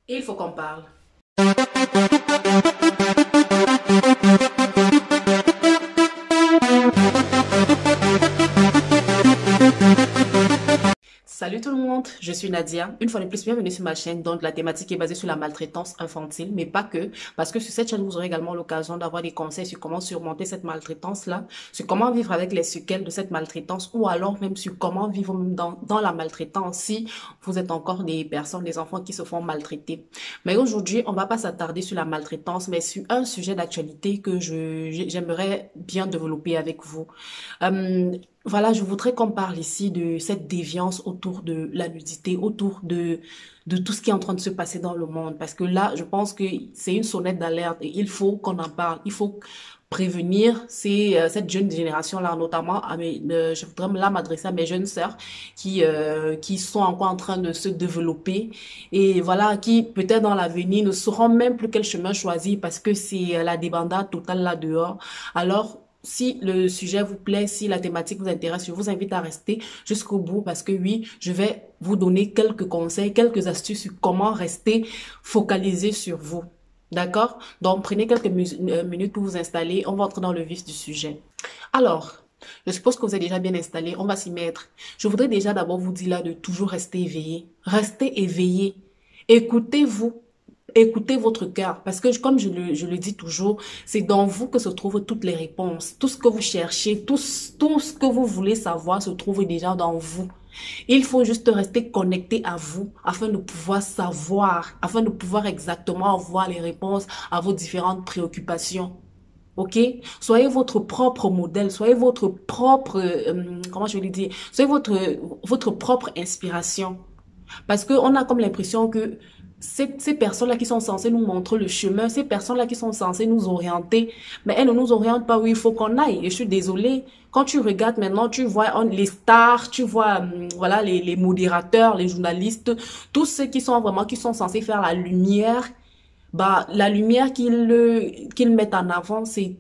Et il faut qu'on parle. Salut tout le monde, je suis Nadia. Une fois de plus, bienvenue sur ma chaîne. Donc, la thématique est basée sur la maltraitance infantile, mais pas que, parce que sur cette chaîne, vous aurez également l'occasion d'avoir des conseils sur comment surmonter cette maltraitance-là, sur comment vivre avec les séquelles de cette maltraitance, ou alors même sur comment vivre même dans la maltraitance si vous êtes encore des personnes, des enfants qui se font maltraiter. Mais aujourd'hui, on va pas s'attarder sur la maltraitance, mais sur un sujet d'actualité que j'aimerais bien développer avec vous. Euh, voilà, je voudrais qu'on parle ici de cette déviance autour de la nudité, autour de tout ce qui est en train de se passer dans le monde. Parce que là, je pense que c'est une sonnette d'alerte et il faut qu'on en parle. Il faut prévenir cette jeune génération-là, notamment je voudrais là m'adresser à mes jeunes sœurs qui sont encore en train de se développer et voilà, qui peut-être dans l'avenir ne sauront même plus quel chemin choisir parce que c'est la débandade totale là dehors. Alors, si le sujet vous plaît, si la thématique vous intéresse, je vous invite à rester jusqu'au bout parce que oui, je vais vous donner quelques conseils, quelques astuces sur comment rester focalisé sur vous. D'accord? Donc, prenez quelques minutes pour vous installer. On va entrer dans le vif du sujet. Alors, je suppose que vous êtes déjà bien installé. On va s'y mettre. Je voudrais déjà d'abord vous dire là de toujours rester éveillé. Restez éveillé. Écoutez-vous. Écoutez votre cœur, parce que comme je le dis toujours, c'est dans vous que se trouvent toutes les réponses. Tout ce que vous cherchez, tout ce que vous voulez savoir se trouve déjà dans vous. Il faut juste rester connecté à vous afin de pouvoir savoir, afin de pouvoir exactement avoir les réponses à vos différentes préoccupations. OK? Soyez votre propre modèle, soyez votre propre, comment je vais le dire, soyez votre propre inspiration. Parce qu'on a comme l'impression que ces personnes-là qui sont censées nous montrer le chemin, ces personnes-là qui sont censées nous orienter, mais elles ne nous orientent pas où il faut qu'on aille. Et je suis désolée, quand tu regardes maintenant, tu vois les stars, tu vois voilà les modérateurs, les journalistes, tous ceux qui sont vraiment, qui sont censés faire la lumière, bah la lumière qu'ils mettent en avant, c'est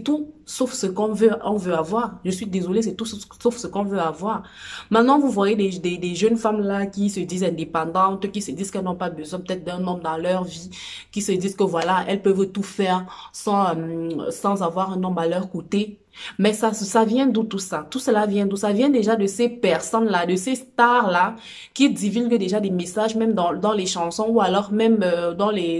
tout, sauf ce on veut avoir. Je suis désolée, c'est tout sauf ce qu'on veut avoir. Maintenant, vous voyez des jeunes femmes là qui se disent indépendantes, qui se disent qu'elles n'ont pas besoin peut-être d'un homme dans leur vie, qui se disent que voilà, elles peuvent tout faire sans avoir un homme à leur côté. Mais ça vient d'où tout ça? Tout cela vient d'où? Ça vient déjà de ces personnes-là, de ces stars-là, qui divulguent déjà des messages, même dans les chansons, ou alors même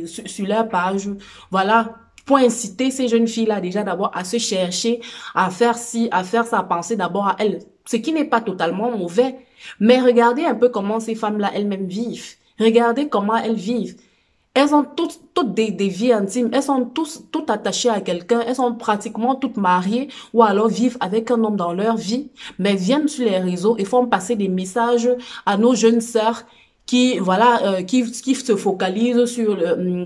sur leur page. Voilà, pour inciter ces jeunes filles-là déjà d'abord à se chercher, à faire sa pensée d'abord à elles. Ce qui n'est pas totalement mauvais. Mais regardez un peu comment ces femmes-là elles-mêmes vivent. Regardez comment elles vivent. Elles ont toutes des vies intimes. Elles sont toutes attachées à quelqu'un. Elles sont pratiquement toutes mariées ou alors vivent avec un homme dans leur vie. Mais viennent sur les réseaux et font passer des messages à nos jeunes sœurs qui voilà qui se focalisent sur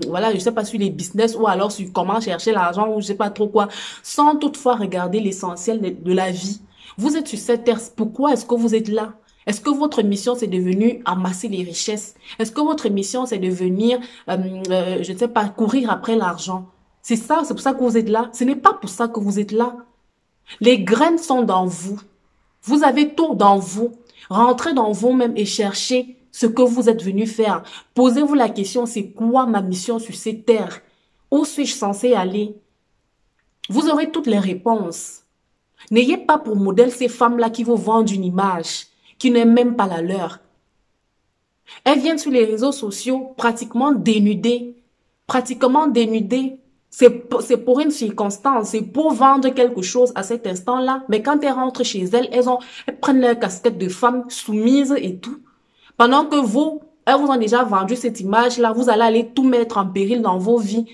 voilà je sais pas sur les business ou alors sur comment chercher l'argent ou je sais pas trop quoi sans toutefois regarder l'essentiel de la vie. Vous êtes sur cette terre, pourquoi est-ce que vous êtes là? Est-ce que votre mission c'est devenu amasser les richesses? Est-ce que votre mission c'est de venir je ne sais pas courir après l'argent? C'est ça, c'est pour ça que vous êtes là. Ce n'est pas pour ça que vous êtes là. Les graines sont dans vous. Vous avez tout dans vous. Rentrez dans vous-même et cherchez ce que vous êtes venu faire. Posez-vous la question, c'est quoi ma mission sur cette terre? Où suis-je censé aller? Vous aurez toutes les réponses. N'ayez pas pour modèle ces femmes-là qui vous vendent une image, qui n'est même pas la leur. Elles viennent sur les réseaux sociaux pratiquement dénudées. Pratiquement dénudées. C'est pour une circonstance, c'est pour vendre quelque chose à cet instant-là. Mais quand elles rentrent chez elles, elles prennent leur casquette de femme soumise et tout. Pendant que vous, elles vous ont déjà vendu cette image-là, vous allez aller tout mettre en péril dans vos vies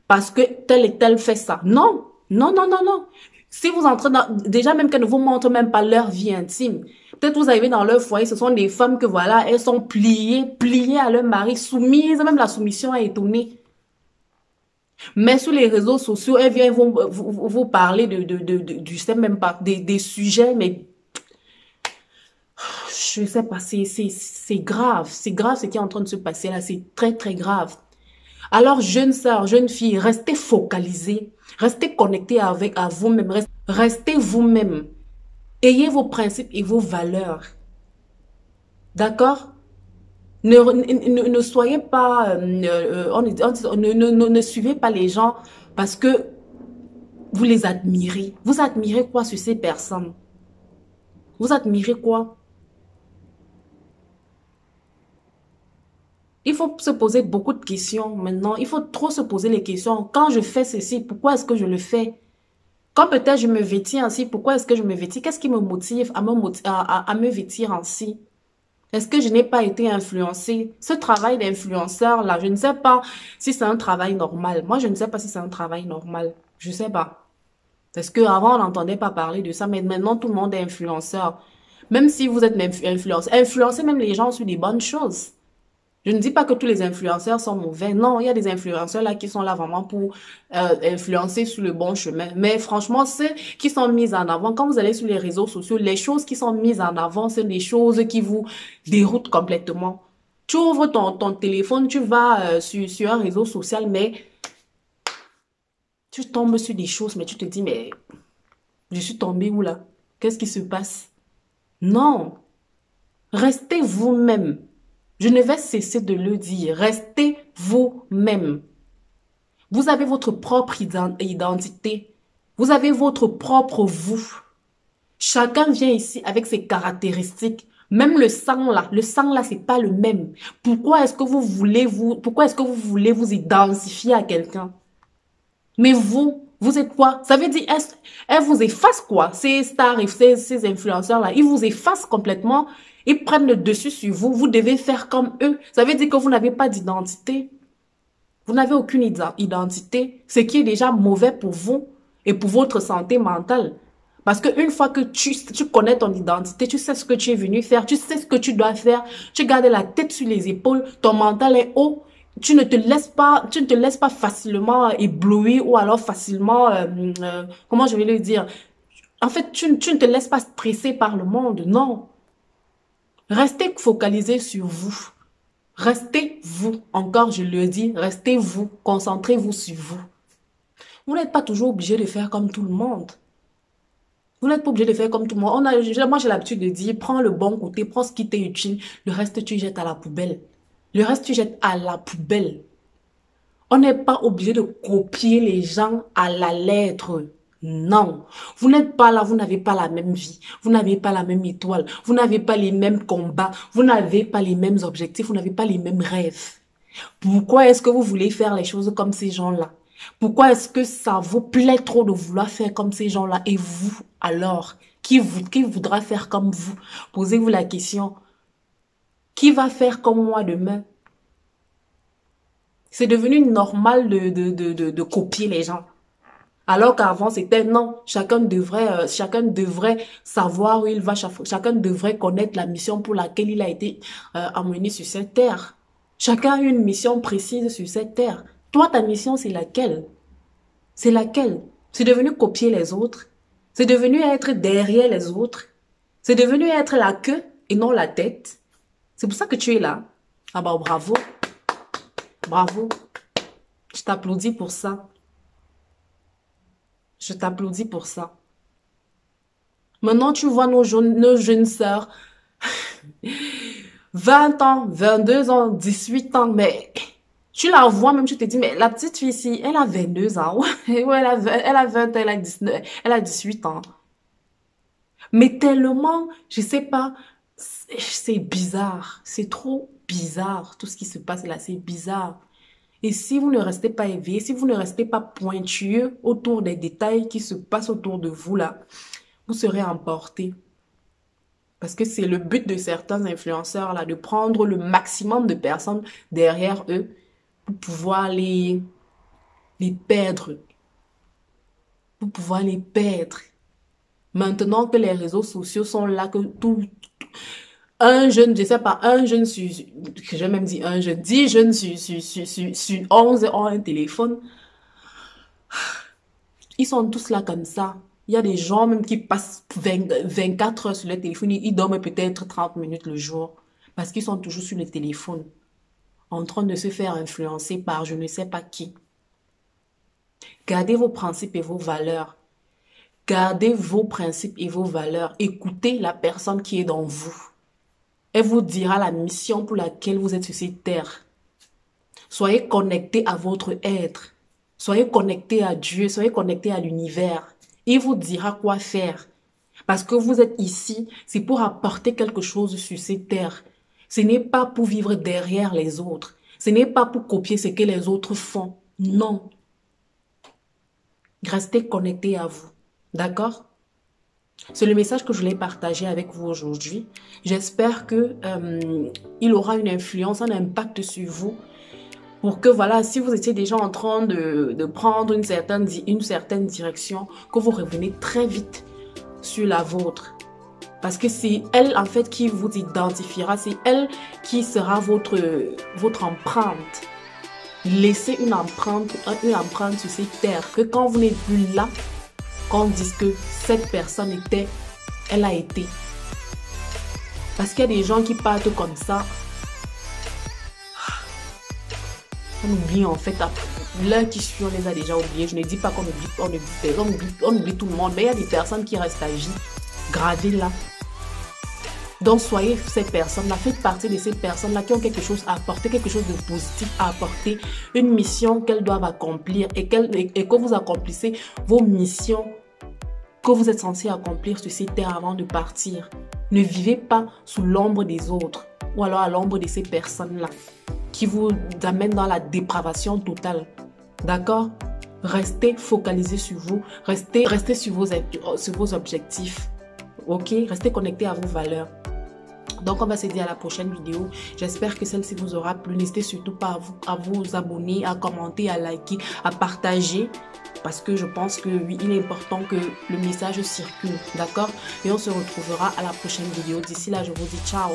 parce que tel et tel fait ça. Non, non, non, non, non. Si vous entrez dans, déjà même qu'elles ne vous montrent même pas leur vie intime. Peut-être vous arrivez dans leur foyer, ce sont des femmes que voilà, elles sont pliées à leur mari, soumises, même la soumission est étonnée. Mais sur les réseaux sociaux, elles viennent vous parler je sais même pas, des sujets, mais je sais pas, c'est grave. C'est grave ce qui est en train de se passer là, c'est très, très grave. Alors, jeunes sœurs, jeunes filles, restez focalisées, restez connectées à vous-même, restez vous-même. Ayez vos principes et vos valeurs. D'accord? Ne soyez pas, ne suivez pas les gens parce que vous les admirez. Vous admirez quoi sur ces personnes? Vous admirez quoi? Il faut se poser beaucoup de questions maintenant. Il faut trop se poser les questions. Quand je fais ceci, pourquoi est-ce que je le fais? Quand peut-être je me vêtis ainsi, pourquoi est-ce que je me vêtis? Qu'est-ce qui me motive à me vêtir ainsi? Est-ce que je n'ai pas été influencée? Ce travail d'influenceur-là, je ne sais pas si c'est un travail normal. Moi, je ne sais pas si c'est un travail normal. Je ne sais pas. Parce qu'avant, on n'entendait pas parler de ça, mais maintenant, tout le monde est influenceur. Même si vous êtes influenceur, influencez même les gens sur des bonnes choses. Je ne dis pas que tous les influenceurs sont mauvais. Non, il y a des influenceurs là qui sont là vraiment pour influencer sur le bon chemin. Mais franchement, ceux qui sont mis en avant, quand vous allez sur les réseaux sociaux, les choses qui sont mises en avant, c'est des choses qui vous déroutent complètement. Tu ouvres ton téléphone, tu vas sur un réseau social, mais tu tombes sur des choses, mais tu te dis, mais je suis tombée où là? Qu'est-ce qui se passe? Non, restez vous-même. Je ne vais cesser de le dire. Restez vous-même. Vous avez votre propre identité. Vous avez votre propre vous. Chacun vient ici avec ses caractéristiques. Même le sang là, c'est pas le même. Pourquoi est-ce que vous voulez vous identifier à quelqu'un? Mais vous êtes quoi? Ça veut dire, elles vous effacent quoi? Ces stars et ces influenceurs-là, ils vous effacent complètement. Ils prennent le dessus sur vous. Vous devez faire comme eux. Ça veut dire que vous n'avez pas d'identité. Vous n'avez aucune identité, ce qui est déjà mauvais pour vous et pour votre santé mentale. Parce qu'une fois que tu connais ton identité, tu sais ce que tu es venu faire, tu sais ce que tu dois faire, tu gardes la tête sur les épaules, ton mental est haut, tu ne te laisses pas facilement éblouir ou alors facilement, comment je vais le dire? En fait, tu ne te laisses pas stresser par le monde, non. Restez focalisé sur vous. Restez vous. Encore, je le dis, restez vous. Concentrez-vous sur vous. Vous n'êtes pas toujours obligé de faire comme tout le monde. Vous n'êtes pas obligé de faire comme tout le monde. Moi, j'ai l'habitude de dire, prends le bon côté, prends ce qui t'est utile. Le reste, tu jettes à la poubelle. Le reste, tu jettes à la poubelle. On n'est pas obligé de copier les gens à la lettre. Non. Vous n'êtes pas là, vous n'avez pas la même vie. Vous n'avez pas la même étoile. Vous n'avez pas les mêmes combats. Vous n'avez pas les mêmes objectifs. Vous n'avez pas les mêmes rêves. Pourquoi est-ce que vous voulez faire les choses comme ces gens-là? Pourquoi est-ce que ça vous plaît trop de vouloir faire comme ces gens-là? Et vous, alors, qui voudra faire comme vous? Posez-vous la question. Qui va faire comme moi demain? C'est devenu normal de copier les gens. Alors qu'avant, c'était non. Chacun devrait savoir où il va. Chacun devrait connaître la mission pour laquelle il a été amené sur cette terre. Chacun a une mission précise sur cette terre. Toi, ta mission, c'est laquelle? C'est laquelle? C'est devenu copier les autres. C'est devenu être derrière les autres. C'est devenu être la queue et non la tête. C'est pour ça que tu es là. Ah bah bravo. Bravo. Je t'applaudis pour ça. Je t'applaudis pour ça. Maintenant, tu vois nos jeunes sœurs, 20 ans, 22 ans, 18 ans, mais tu la vois même, tu te dis, mais la petite fille ici, elle a 22 ans, ouais, elle a 20 ans, elle a 19, elle a 18 ans. Mais tellement, je sais pas, c'est bizarre, c'est trop bizarre, tout ce qui se passe là, c'est bizarre. Et si vous ne restez pas éveillé, si vous ne restez pas pointueux autour des détails qui se passent autour de vous là, vous serez emporté. Parce que c'est le but de certains influenceurs là, de prendre le maximum de personnes derrière eux pour pouvoir les perdre. Pour pouvoir les perdre. Maintenant que les réseaux sociaux sont là, que un jeune, je sais pas, un jeune j'ai même dit un jeune, 10 jeunes sur 11 ont un téléphone. Ils sont tous là comme ça. Il y a des gens même qui passent 24 heures sur le téléphone. Ils dorment peut-être 30 minutes le jour. Parce qu'ils sont toujours sur le téléphone. En train de se faire influencer par je ne sais pas qui. Gardez vos principes et vos valeurs. Gardez vos principes et vos valeurs. Écoutez la personne qui est dans vous. Elle vous dira la mission pour laquelle vous êtes sur cette terre. Soyez connectés à votre être. Soyez connectés à Dieu. Soyez connectés à l'univers. Il vous dira quoi faire. Parce que vous êtes ici, c'est pour apporter quelque chose sur cette terre. Ce n'est pas pour vivre derrière les autres. Ce n'est pas pour copier ce que les autres font. Non. Restez connectés à vous. D'accord? C'est le message que je voulais partager avec vous aujourd'hui. J'espère que il aura une influence, un impact sur vous. Pour que, voilà, si vous étiez déjà en train de prendre une certaine direction, que vous revenez très vite sur la vôtre. Parce que c'est elle, en fait, qui vous identifiera. C'est elle qui sera votre empreinte. Laissez une empreinte sur cette terre. Que quand vous n'êtes plus là, qu'on dise que cette personne était, elle a été. Parce qu'il y a des gens qui partent comme ça. On oublie en fait, l'heure qui suit, on les a déjà oubliés. Je ne dis pas qu'on oublie tout le monde, mais il y a des personnes qui restent à vie, gravées là. Donc soyez ces personnes-là, faites partie de ces personnes-là qui ont quelque chose à apporter, quelque chose de positif à apporter, une mission qu'elles doivent accomplir et que vous accomplissez vos missions que vous êtes censé accomplir sur cette terre avant de partir. Ne vivez pas sous l'ombre des autres ou alors à l'ombre de ces personnes-là qui vous amènent dans la dépravation totale. D'accord? Restez focalisés sur vous, restez sur vos objectifs. Ok? Restez connectés à vos valeurs. Donc, on va se dire à la prochaine vidéo. J'espère que celle-ci vous aura plu. N'hésitez surtout pas à vous abonner, à commenter, à liker, à partager. Parce que je pense que oui, il est important que le message circule. D'accord? Et on se retrouvera à la prochaine vidéo. D'ici là, je vous dis ciao.